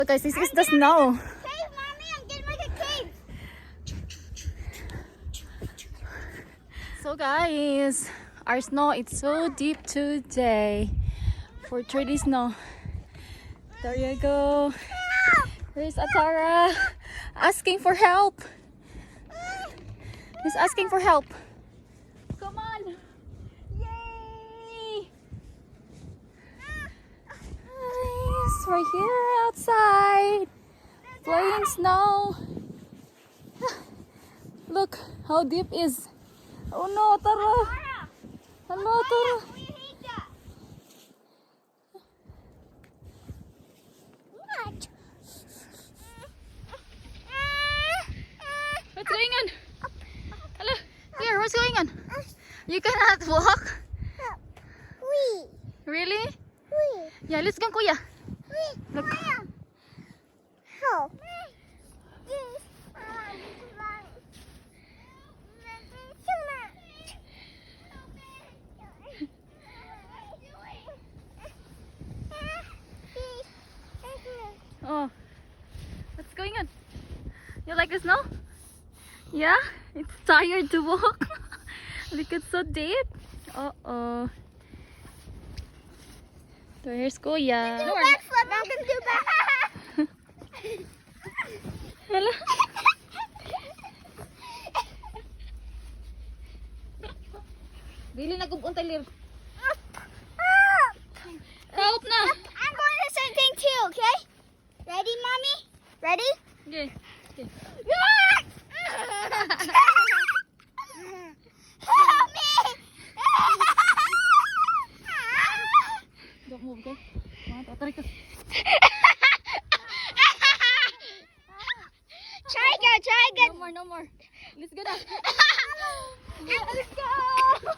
Guys, this is the snow. Cave, mommy, I'm getting like a cave. So guys, our snow is so deep today for 3D snow. There you go. Here's Atara asking for help. He's asking for help. Come on. Yay. Guys, we're here outside playing snow. Look how deep is. Oh no, Tara. Hello, Tara. What's going on? Hello. Here, what's going on? You cannot walk? Really? Yeah, let's go, Kuya. Look. Oh, what's going on? You like the snow? Yeah? It's tired to walk because it's so deep. Uh-oh. So here's Kuya. Do backflip. I'm gonna do back. Hello. Dili na kung untay lir. Help na. I'm going to the same thing too, okay? Ready, mommy? Ready? Okay. Okay. Help me! Don't move, okay? Tatarik ka. Try again, try again. No more, no more. Let's go na. Let's go.